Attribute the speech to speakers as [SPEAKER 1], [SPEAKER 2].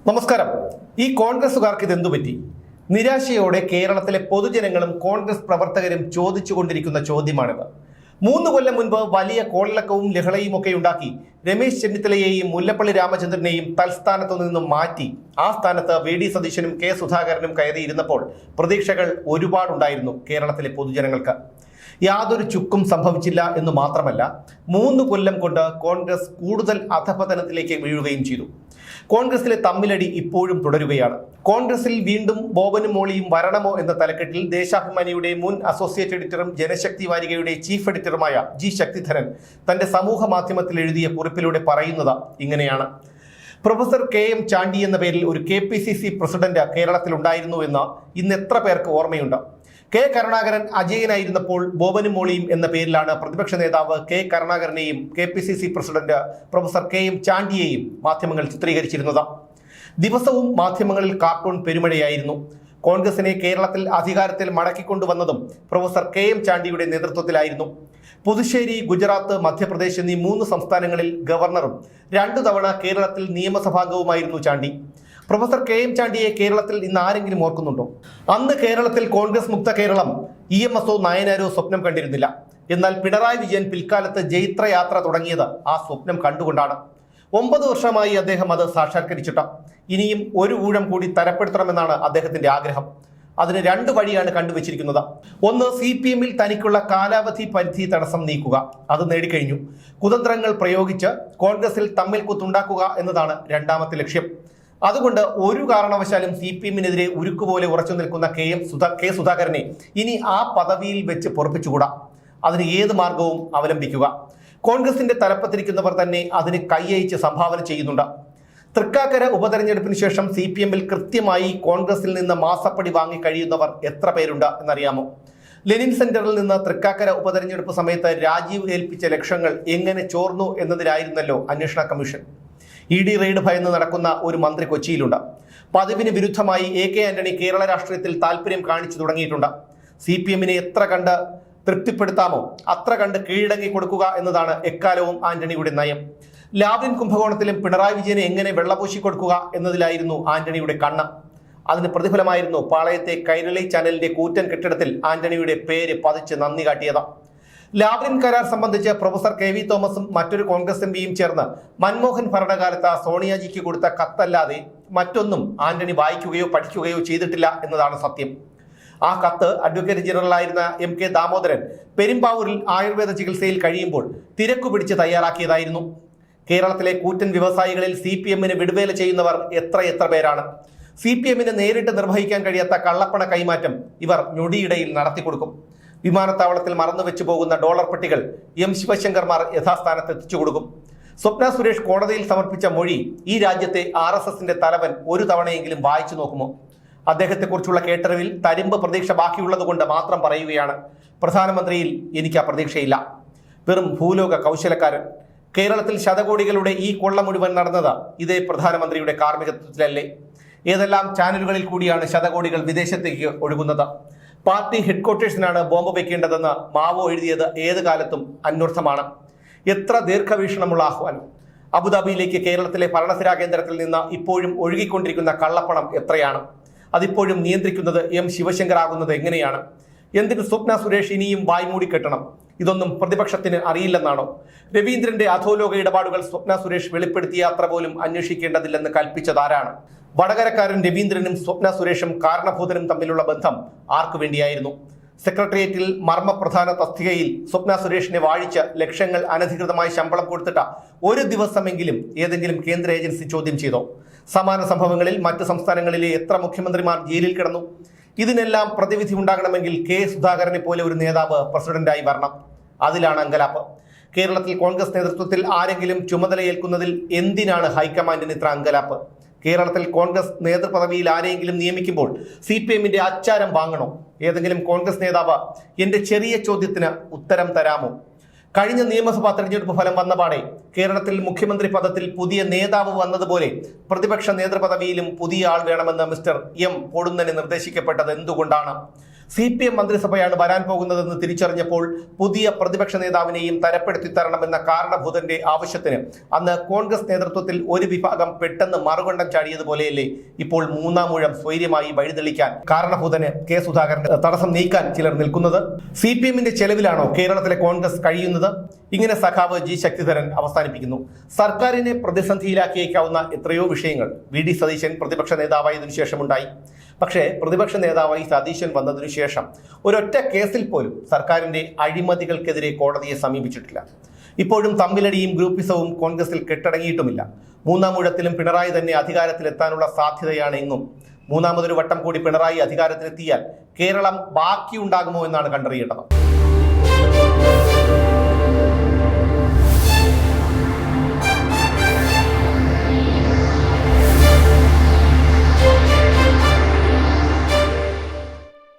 [SPEAKER 1] നമസ്കാരം. ഈ കോൺഗ്രസുകാർക്ക് ഇതെന്തു പറ്റി? നിരാശയോടെ കേരളത്തിലെ പൊതുജനങ്ങളും കോൺഗ്രസ് പ്രവർത്തകരും ചോദിച്ചുകൊണ്ടിരിക്കുന്ന ചോദ്യമാണിത്. 3 കൊല്ലം മുൻപ് വലിയ കോളിളക്കവും ലഹളയും ഒക്കെ ഉണ്ടാക്കി രമേശ് ചെന്നിത്തലയെയും മുല്ലപ്പള്ളി രാമചന്ദ്രനെയും തൽസ്ഥാനത്തു നിന്നും മാറ്റി ആ സ്ഥാനത്ത് വി.ഡി. സതീശനും കെ സുധാകരനും കയറിയിരുന്നപ്പോൾ പ്രതീക്ഷകൾ ഒരുപാടുണ്ടായിരുന്നു കേരളത്തിലെ പൊതുജനങ്ങൾക്ക്. യാതൊരു ചുക്കും സംഭവിച്ചില്ല എന്ന് മാത്രമല്ല, 3 കൊല്ലം കൊണ്ട് കോൺഗ്രസ് കൂടുതൽ അധപതനത്തിലേക്ക് വീഴുകയും ചെയ്തു. കോൺഗ്രസിലെ തമ്മിലടി ഇപ്പോഴും തുടരുകയാണ്. കോൺഗ്രസിൽ വീണ്ടും ബോബനും മോളിയും വരണമോ എന്ന തലക്കെട്ടിൽ ദേശാഭിമാനിയുടെ മുൻ അസോസിയേറ്റ് എഡിറ്ററും ജനശക്തി വാരികയുടെ ചീഫ് എഡിറ്ററുമായ ജി ശക്തിധരൻ തന്റെ സമൂഹ മാധ്യമത്തിൽ എഴുതിയ കുറിപ്പിലൂടെ പറയുന്നത് ഇങ്ങനെയാണ്: പ്രൊഫസർ കെ.എം. ചാണ്ടി എന്ന പേരിൽ ഒരു KPCC പ്രസിഡന്റ് കേരളത്തിലുണ്ടായിരുന്നു എന്ന് ഇന്ന് എത്ര പേർക്ക് ഓർമ്മയുണ്ട്? കെ കരുണാകരൻ അജയനായിരുന്നപ്പോൾ ബോബനും മോളിയും എന്ന പേരിലാണ് പ്രതിപക്ഷ നേതാവ് കെ കരുണാകരനെയും KPCC പ്രസിഡന്റ് പ്രൊഫസർ കെ.എം. ചാണ്ടിയെയും മാധ്യമങ്ങൾ ചിത്രീകരിച്ചിരുന്നത്. ദിവസവും മാധ്യമങ്ങളിൽ കാർട്ടൂൺ പെരുമഴയായിരുന്നു. കോൺഗ്രസിനെ കേരളത്തിൽ അധികാരത്തിൽ മടക്കിക്കൊണ്ടുവന്നതും പ്രൊഫസർ കെ.എം. ചാണ്ടിയുടെ നേതൃത്വത്തിലായിരുന്നു. പുതുശ്ശേരി, ഗുജറാത്ത്, മധ്യപ്രദേശ് എന്നീ 3 സംസ്ഥാനങ്ങളിൽ ഗവർണറും 2 തവണ കേരളത്തിൽ നിയമസഭാംഗവുമായിരുന്നു ചാണ്ടി. പ്രൊഫസർ കെ.എം. ചാണ്ടിയെ കേരളത്തിൽ ഇന്ന് ആരെങ്കിലും ഓർക്കുന്നുണ്ടോ? അന്ന് കേരളത്തിൽ കോൺഗ്രസ് മുക്ത കേരളം EMSO നായനാരോ സ്വപ്നം കണ്ടിരുന്നില്ല. എന്നാൽ പിണറായി വിജയൻ പിൽക്കാലത്ത് ജൈത്രയാത്ര തുടങ്ങിയത് ആ സ്വപ്നം കണ്ടുകൊണ്ടാണ്. 9 വർഷമായി അദ്ദേഹം അത് സാക്ഷാത്കരിച്ചിട്ട് ഇനിയും ഒരു ഊഴം കൂടി തരപ്പെടുത്തണമെന്നാണ് അദ്ദേഹത്തിന്റെ ആഗ്രഹം. അതിന് 2 വഴിയാണ് കണ്ടുവച്ചിരിക്കുന്നത്. ഒന്ന്, CPM-ൽ തനിക്കുള്ള കാലാവധി പരിധി തടസ്സം നീക്കുക. അത് നേടിക്കഴിഞ്ഞു. കുതന്ത്രങ്ങൾ പ്രയോഗിച്ച് കോൺഗ്രസിൽ തമ്മിൽ കുത്തുണ്ടാക്കുക എന്നതാണ് രണ്ടാമത്തെ ലക്ഷ്യം. അതുകൊണ്ട് ഒരു കാരണവശാലും CPM-നെതിരെ ഉരുക്കുപോലെ ഉറച്ചു നിൽക്കുന്ന കെ സുധാകരനെ ഇനി ആ പദവിയിൽ വെച്ച് പൊറപ്പിച്ചുകൂടാ. അതിന് ഏത് മാർഗവും അവലംബിക്കുക. കോൺഗ്രസിന്റെ തലപ്പത്തിരിക്കുന്നവർ തന്നെ അതിന് കൈയയച്ച് സംഭാവന ചെയ്യുന്നുണ്ട്. തൃക്കാക്കര ഉപതെരഞ്ഞെടുപ്പിന് ശേഷം CPM-ൽ കൃത്യമായി കോൺഗ്രസിൽ നിന്ന് മാസപ്പടി വാങ്ങി കഴിയുന്നവർ എത്ര പേരുണ്ട് എന്നറിയാമോ? ലെനിൻ സെന്ററിൽ നിന്ന് തൃക്കാക്കര ഉപതെരഞ്ഞെടുപ്പ് സമയത്ത് രാജീവ് ഏൽപ്പിച്ച ലക്ഷങ്ങൾ എങ്ങനെ ചോർന്നു എന്നതിലായിരുന്നല്ലോ അന്വേഷണ കമ്മീഷൻ. ED റെയ്ഡ് ഭയന്ന് നടക്കുന്ന ഒരു മന്ത്രി കൊച്ചിയിലുണ്ട്. പതിവിന് വിരുദ്ധമായി AK ആന്റണി കേരള രാഷ്ട്രീയത്തിൽ താല്പര്യം കാണിച്ചു തുടങ്ങിയിട്ടുണ്ട്. CPM-നെ എത്ര കണ്ട് തൃപ്തിപ്പെടുത്താമോ അത്ര കണ്ട് കീഴടങ്ങി കൊടുക്കുക എന്നതാണ് എക്കാലവും ആന്റണിയുടെ നയം. ലാവ്ലിൻ കുംഭകോണത്തിലും പിണറായി വിജയനെ എങ്ങനെ വെള്ളപൂശി കൊടുക്കുക എന്നതിലായിരുന്നു ആന്റണിയുടെ കണ്ണ്. അതിന് പ്രതിഫലമായിരുന്നു പാളയത്തെ കൈരളി ചാനലിന്റെ കൂറ്റൻ കെട്ടിടത്തിൽ ആന്റണിയുടെ പേര് പതിച്ച് നന്ദി കാട്ടിയത്. ലാവ്ലിൻ കരാർ സംബന്ധിച്ച് പ്രൊഫസർ KV തോമസും മറ്റൊരു കോൺഗ്രസ് MPയും ചേർന്ന് മൻമോഹൻ ഭരണകാലത്ത് സോണിയാജിക്ക് കൊടുത്ത കത്തല്ലാതെ മറ്റൊന്നും ആന്റണി വായിക്കുകയോ പഠിക്കുകയോ ചെയ്തിട്ടില്ല എന്നതാണ് സത്യം. ആ കത്ത് അഡ്വക്കേറ്റ് ജനറലായിരുന്ന MK ദാമോദരൻ പെരുമ്പാവൂരിൽ ആയുർവേദ ചികിത്സയിൽ കഴിയുമ്പോൾ തിരക്കു പിടിച്ച് തയ്യാറാക്കിയതായിരുന്നു. കേരളത്തിലെ കൂറ്റൻ വ്യവസായികളിൽ CPM-ന് വിടുവേല ചെയ്യുന്നവർ എത്ര പേരാണ്? CPM-ന് നേരിട്ട് നിർവഹിക്കാൻ കഴിയാത്ത കള്ളപ്പണ കൈമാറ്റം ഇവർ ഞൊടിയിടയിൽ നടത്തിക്കൊടുക്കും. വിമാനത്താവളത്തിൽ മറന്നുവെച്ചു പോകുന്ന ഡോളർ പെട്ടികൾ M ശിവശങ്കർമാർ യഥാസ്ഥാനത്ത് എത്തിച്ചു കൊടുക്കും. സ്വപ്ന സുരേഷ് കോടതിയിൽ സമർപ്പിച്ച മൊഴി ഈ രാജ്യത്തെ RSSന്റെ തലവൻ ഒരു തവണയെങ്കിലും വായിച്ചു നോക്കുമോ? അദ്ദേഹത്തെക്കുറിച്ചുള്ള കേട്ടറിവിൽ തരിമ്പ് പ്രതീക്ഷ ബാക്കിയുള്ളത് കൊണ്ട് മാത്രം പറയുകയാണ്. പ്രധാനമന്ത്രിയിൽ എനിക്ക് ആ പ്രതീക്ഷയില്ല. വെറും ഭൂലോക കൗശലക്കാരൻ. കേരളത്തിൽ ശതകോടികളുടെ ഈ കൊള്ള മുഴുവൻ നടന്നത് ഇതേ പ്രധാനമന്ത്രിയുടെ കാർമ്മികത്വത്തിലല്ലേ? ഏതെല്ലാം ചാനലുകളിൽ കൂടിയാണ് ശതകോടികൾ വിദേശത്തേക്ക് ഒഴുകുന്നത്? പാർട്ടി ഹെഡ്ക്വാർട്ടേഴ്സിനാണ് ബോംബ് വെക്കേണ്ടതെന്ന് മാവോ എഴുതിയത് ഏത് കാലത്തും അന്വർത്ഥമാണ്. എത്ര ദീർഘവീക്ഷണമുള്ള ആഹ്വാനം! അബുദാബിയിലേക്ക് കേരളത്തിലെ ഭരണസിരാ കേന്ദ്രത്തിൽ നിന്ന് ഇപ്പോഴും ഒഴുകിക്കൊണ്ടിരിക്കുന്ന കള്ളപ്പണം എത്രയാണ്? അതിപ്പോഴും നിയന്ത്രിക്കുന്നത് M ശിവശങ്കർ ആകുന്നത് എങ്ങനെയാണ്? എന്തിന് സ്വപ്ന സുരേഷ് ഇനിയും വായ്മൂടി കെട്ടണം? ഇതൊന്നും പ്രതിപക്ഷത്തിന് അറിയില്ലെന്നാണോ? രവീന്ദ്രന്റെ അധോലോക ഇടപാടുകൾ സ്വപ്ന സുരേഷ് വെളിപ്പെടുത്തിയ അത്ര പോലും അന്വേഷിക്കേണ്ടതില്ലെന്ന് കൽപ്പിച്ചതാരാണ്? വടകരക്കാരൻ രവീന്ദ്രനും സ്വപ്ന സുരേഷും കാരണഭൂതനും തമ്മിലുള്ള ബന്ധം ആർക്കു വേണ്ടിയായിരുന്നു? സെക്രട്ടേറിയറ്റിൽ മർമ്മപ്രധാന തസ്തികയിൽ സ്വപ്ന സുരേഷിനെ വാഴിച്ച് ലക്ഷങ്ങൾ അനധികൃതമായി ശമ്പളം കൊടുത്തിട്ട് ഒരു ദിവസമെങ്കിലും ഏതെങ്കിലും കേന്ദ്ര ഏജൻസി ചോദ്യം ചെയ്തോ? സമാന സംഭവങ്ങളിൽ മറ്റ് സംസ്ഥാനങ്ങളിലെ എത്ര മുഖ്യമന്ത്രിമാർ ജയിലിൽ കിടന്നു? ഇതിനെല്ലാം പ്രതിവിധി ഉണ്ടാകണമെങ്കിൽ കെ സുധാകരനെ പോലെ ഒരു നേതാവ് പ്രസിഡന്റായി വരണം. അതിലാണ് അങ്കലാപ്പ്. കേരളത്തിൽ കോൺഗ്രസ് നേതൃത്വത്തിൽ ആരെങ്കിലും ചുമതലയേൽക്കുന്നതിൽ എന്തിനാണ് ഹൈക്കമാൻഡിന് ഇത്ര അങ്കലാപ്പ്? കേരളത്തിൽ കോൺഗ്രസ് നേതൃപദവിയിൽ ആരെങ്കിലും നിയമിക്കുമ്പോൾ CPM-ന്റെ അച്ചാരം വാങ്ങണോ? ഏതെങ്കിലും കോൺഗ്രസ് നേതാവ് എന്റെ ചെറിയ ചോദ്യത്തിന് ഉത്തരം തരാമോ? കഴിഞ്ഞ നിയമസഭാ തെരഞ്ഞെടുപ്പ് ഫലം വന്നപാടെ കേരളത്തിൽ മുഖ്യമന്ത്രി പദത്തിൽ പുതിയ നേതാവ് വന്നതുപോലെ പ്രതിപക്ഷ നേതൃപദവിയിലും പുതിയ ആൾ വേണമെന്ന് മിസ്റ്റർ M പൊടുന്നനെ നിർദ്ദേശിക്കപ്പെട്ടത് എന്തുകൊണ്ടാണ്? CPM മന്ത്രിസഭയാണ് വരാൻ പോകുന്നതെന്ന് തിരിച്ചറിഞ്ഞപ്പോൾ പുതിയ പ്രതിപക്ഷ നേതാവിനെയും തരപ്പെടുത്തി തരണമെന്ന കാരണഭൂതന്റെ ആവശ്യത്തിന് അന്ന് കോൺഗ്രസ് നേതൃത്വത്തിൽ ഒരു വിഭാഗം പെട്ടെന്ന് മറുകണ്ഠം ചാടിയതുപോലെയല്ലേ ഇപ്പോൾ മൂന്നാം ഊഴം സ്വൈര്യമായി വഴിതെളിക്കാൻ കാരണഭൂതന് കെ സുധാകരന്റെ തടസ്സം നീക്കാൻ ചിലർ നിൽക്കുന്നത്? CPMന്റെ ചെലവിലാണോ കേരളത്തിലെ കോൺഗ്രസ് കഴിയുന്നത്? ഇങ്ങനെ സഖാവ് ജി ശക്തിധരൻ അവസാനിപ്പിക്കുന്നു. സർക്കാരിനെ പ്രതിസന്ധിയിലാക്കിയേക്കാവുന്ന എത്രയോ വിഷയങ്ങൾ VD സതീശൻ പ്രതിപക്ഷ നേതാവായതിനു ശേഷമുണ്ടായി. പക്ഷേ പ്രതിപക്ഷ നേതാവായി സതീശൻ വന്നതിനു ശേഷം ഒരൊറ്റ കേസിൽ പോലും സർക്കാരിന്റെ അഴിമതികൾക്കെതിരെ കോടതിയെ സമീപിച്ചിട്ടില്ല. ഇപ്പോഴും തമ്മിലടിയും ഗ്രൂപ്പിസവും കോൺഗ്രസിൽ കെട്ടടങ്ങിയിട്ടുമില്ല. മൂന്നാം ഊഴത്തിലും പിണറായി തന്നെ അധികാരത്തിലെത്താനുള്ള സാധ്യതയാണ് എങ്ങും. മൂന്നാമതൊരു വട്ടം കൂടി പിണറായി അധികാരത്തിലെത്തിയാൽ കേരളം ബാക്കിയുണ്ടാകുമോ എന്നാണ് കണ്ടറിയേണ്ടത്.